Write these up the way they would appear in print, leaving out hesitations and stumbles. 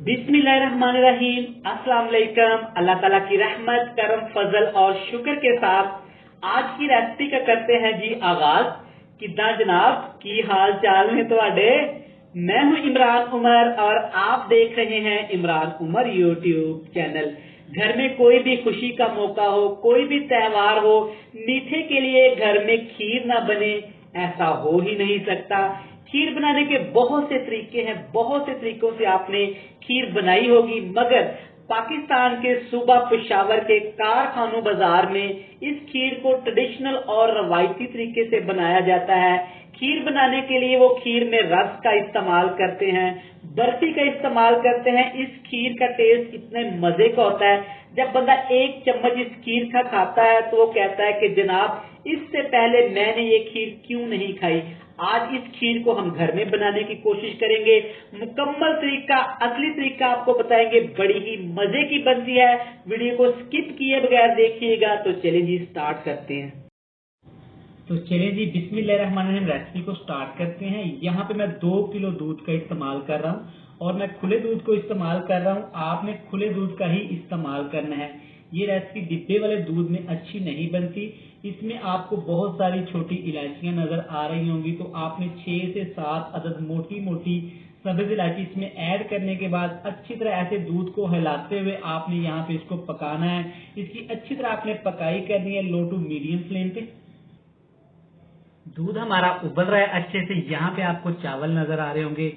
बिस्मिल्लाहिर्रहमानिर्रहीम। अस्सलाम वालेकुम। अल्लाह ताला की रहमत, करम, फजल और शुक्र के साथ आज की रेसिपी का करते हैं जी आगाज। कितना जनाब की हाल चाल है तुहाडे? मैं हूं इमरान उमर और आप देख रहे हैं इमरान उमर यूट्यूब चैनल। घर में कोई भी खुशी का मौका हो, कोई भी त्योहार हो, मीठे के लिए घर में खीर ना बने ऐसा हो ही नहीं सकता। खीर बनाने के बहुत से तरीके हैं, बहुत से तरीकों से आपने खीर बनाई होगी, मगर पाकिस्तान के सूबा पेशावर के कारखानों बाजार में इस खीर को ट्रेडिशनल और रवायती तरीके से बनाया जाता है। खीर बनाने के लिए वो खीर में रस का इस्तेमाल करते हैं, बर्फी का इस्तेमाल करते हैं। इस खीर का टेस्ट इतने मजे का होता है, जब बंदा एक चम्मच इस खीर का खाता है तो वो कहता है कि जनाब इससे पहले मैंने ये खीर क्यों नहीं खाई। आज इस खीर को हम घर में बनाने की कोशिश करेंगे, मुकम्मल तरीका, असली तरीका आपको बताएंगे। बड़ी ही मजे की बनती है, वीडियो को स्किप किए बगैर देखिएगा। तो चलिए जी स्टार्ट करते हैं। तो चलिए जी बिस्मिल्लाहिर्रहमानिर्रहीम, रेसिपी को स्टार्ट करते हैं। यहाँ पे मैं 2 किलो दूध का इस्तेमाल कर रहा हूँ और मैं खुले दूध को इस्तेमाल कर रहा हूँ। आपने खुले दूध का ही इस्तेमाल करना है। ये रेसिपी डिब्बे वाले दूध में अच्छी नहीं बनती। इसमें आपको बहुत सारी छोटी इलायचियां नजर आ रही होंगी, तो आपने 6 से 7 अदद मोटी मोटी सब्ज इलायची इसमें ऐड करने के बाद अच्छी तरह ऐसे दूध को हिलाते हुए आपने यहाँ पे इसको पकाना है। इसकी अच्छी तरह आपने पकाई करनी है लो टू मीडियम फ्लेम पे। दूध हमारा उबल रहा है अच्छे से। यहाँ पे आपको चावल नजर आ रहे होंगे।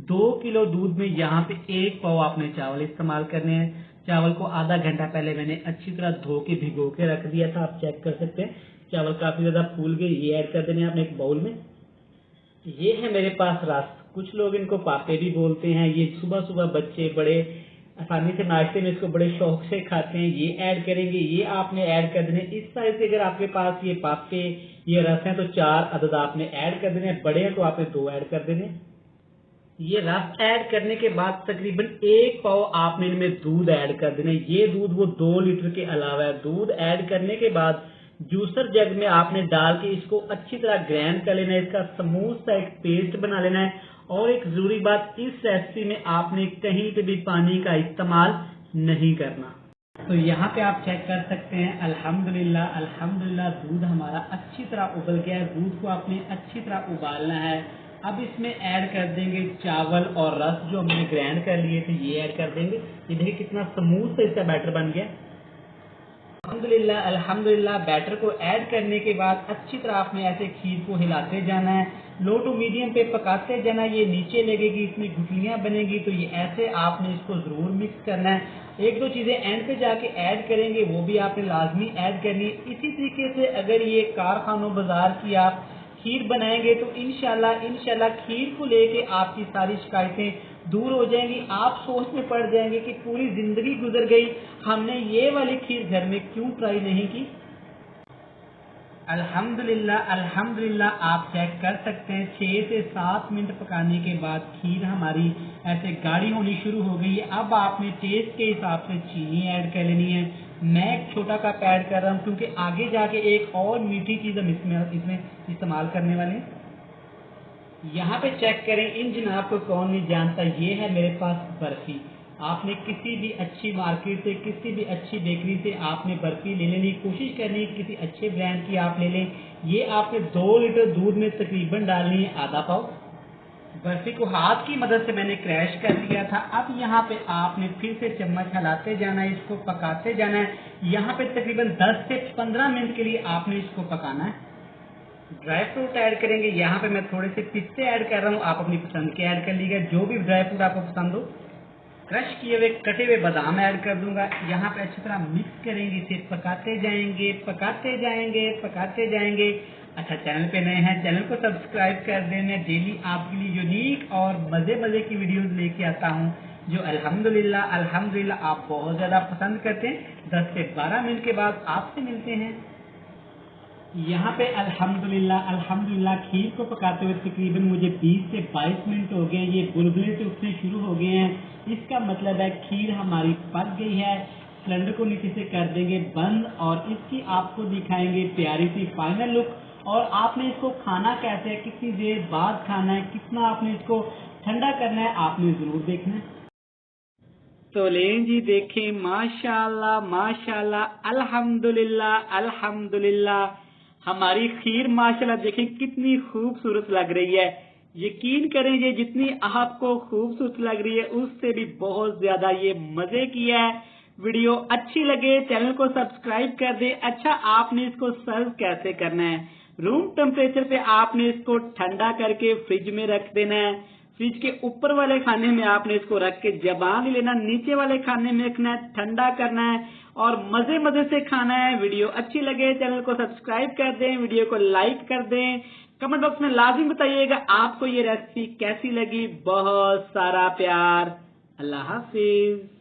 2 किलो दूध में यहाँ पे 1 पाव आपने चावल इस्तेमाल करने हैं। चावल को आधा घंटा पहले मैंने अच्छी तरह धो के भिगो के रख दिया था, आप चेक कर सकते हैं। चावल काफी ज्यादा फूल गए। ये ऐड कर देने हैं आपने एक बाउल में। ये है मेरे पास रस, कुछ लोग इनको पापे भी बोलते हैं। ये सुबह सुबह बच्चे बड़े आसानी से नाश्ते में इसको बड़े शौक से खाते हैं। ये ऐड करेंगे, ये आपने ऐड कर देने। इस साइज से अगर आपके पास ये पापे ये रस है तो 4 अदद आपने ऐड कर देने। बड़े हैं तो आपने 2 ऐड कर देने। ये रस ऐड करने के बाद तकरीबन 1 पाव आपने इनमें दूध ऐड कर देना। ये दूध वो 2 लीटर के अलावा है। दूध ऐड करने के बाद जूसर जग में आपने डाल के इसको अच्छी तरह ग्राइंड कर लेना है। इसका स्मूथ सा एक पेस्ट बना लेना है। और एक जरूरी बात, इस रेसिपी में आपने कहीं पे भी पानी का इस्तेमाल नहीं करना। तो यहाँ पे आप चेक कर सकते हैं, अल्हम्दुलिल्लाह अल्हम्दुलिल्लाह दूध हमारा अच्छी तरह उबल गया है। दूध को आपने अच्छी तरह उबालना है। अब इसमें ऐड कर देंगे चावल और रस जो हमने ग्राइंड कर लिए थे, ये ऐड कर देंगे। ये देखिए कितना स्मूथ से इसका बैटर बन गया। अल्हम्दुलिल्लाह अल्हम्दुलिल्लाह बैटर को ऐड करने के बाद अच्छी तरह आपने ऐसे खीर को हिलाते जाना है, लो टू मीडियम पे पकाते जाना। ये नीचे लगेगी, इसमें गुठलियां बनेगी, तो ये ऐसे आपने इसको जरूर मिक्स करना है। एक दो चीजें एंड पे जाके ऐड करेंगे, वो भी आपने लाजमी ऐड करनी है। इसी तरीके से अगर ये कारखानों बाजार की आप खीर बनाएंगे तो इंशाल्लाह खीर को लेके आपकी सारी शिकायतें दूर हो जाएंगी। आप सोच में पड़ जाएंगे कि पूरी जिंदगी गुजर गई, हमने ये वाली खीर घर में क्यों ट्राई नहीं की। अल्हम्दुलिल्लाह अल्हम्दुलिल्लाह आप चेक कर सकते हैं 6 से 7 मिनट पकाने के बाद खीर हमारी ऐसे गाढ़ी होनी शुरू हो गई है। अब आपने टेस्ट के हिसाब से चीनी ऐड कर लेनी है। मैं एक छोटा कप ऐड कर रहा हूँ क्योंकि आगे जाके एक और मीठी चीज हम इसमें इस्तेमाल करने वाले हैं। यहाँ पे चेक करें, इन जनाब को कौन नहीं जानता, ये है मेरे पास बर्फी। आपने किसी भी अच्छी मार्केट से, किसी भी अच्छी बेकरी से आपने बर्फी ले लेनी, कोशिश करनी किसी अच्छे ब्रांड की आप ले लें। ये आपने 2 लीटर दूध में तकरीबन डालनी है आधा पाव। बर्फी को हाथ की मदद से मैंने क्रैश कर दिया था। अब यहाँ पे आपने फिर से चम्मच हिलाते जाना है, इसको पकाते जाना है। यहाँ पे तकरीबन 10 से 15 मिनट के लिए आपने इसको पकाना है। ड्राई फ्रूट ऐड करेंगे। यहाँ पे मैं थोड़े से पिस्ते ऐड कर रहा हूँ, आप अपनी पसंद के ऐड कर लीजिएगा, जो भी ड्राई फ्रूट आपको पसंद हो। क्रश किए हुए कटे हुए बादाम ऐड कर दूंगा। यहाँ पे अच्छी तरह मिक्स करेंगे, इसे पकाते जाएंगे पकाते जाएंगे पकाते जाएंगे। अच्छा, चैनल पे नए हैं, चैनल को सब्सक्राइब कर देना। डेली आपके लिए यूनिक और मजे मजे की वीडियोस लेके आता हूँ, जो अल्हम्दुलिल्लाह अल्हम्दुलिल्लाह आप बहुत ज्यादा पसंद करते हैं। 10 से 12 मिनट के बाद आपसे मिलते हैं। यहाँ पे अल्हम्दुलिल्लाह खीर को पकाते हुए तकरीबन मुझे 20 से 22 मिनट हो गए। ये बुलबुले से उठने शुरू हो गए हैं। इसका मतलब है खीर हमारी पक गई है। सिलेंडर को नीचे से कर देंगे बंद और इसकी आपको दिखाएंगे प्यारी सी फाइनल लुक। और आपने इसको खाना कैसे है, कितनी देर बाद खाना है, कितना आपने इसको ठंडा करना है, आपने जरूर देखना है। तो लें जी, देखें, माशाल्लाह माशाल्लाह, अल्हम्दुलिल्लाह अल्हम्दुलिल्लाह। हमारी खीर माशाल्लाह देखें कितनी खूबसूरत लग रही है। यकीन करें ये जितनी आपको खूबसूरत लग रही है उससे भी बहुत ज्यादा ये मजे की है। वीडियो अच्छी लगे चैनल को सब्सक्राइब कर दे। अच्छा, आपने इसको सर्व कैसे करना है? रूम टेम्परेचर पे आपने इसको ठंडा करके फ्रिज में रख देना है। फ्रिज के ऊपर वाले खाने में आपने इसको रख के जमा नहीं लेना, नीचे वाले खाने में रखना है, ठंडा करना है और मजे मजे से खाना है। वीडियो अच्छी लगे चैनल को सब्सक्राइब कर दें, वीडियो को लाइक कर दें। कमेंट बॉक्स में लाजिम बताइएगा आपको ये रेसिपी कैसी लगी। बहुत सारा प्यार। अल्लाह हाफिज।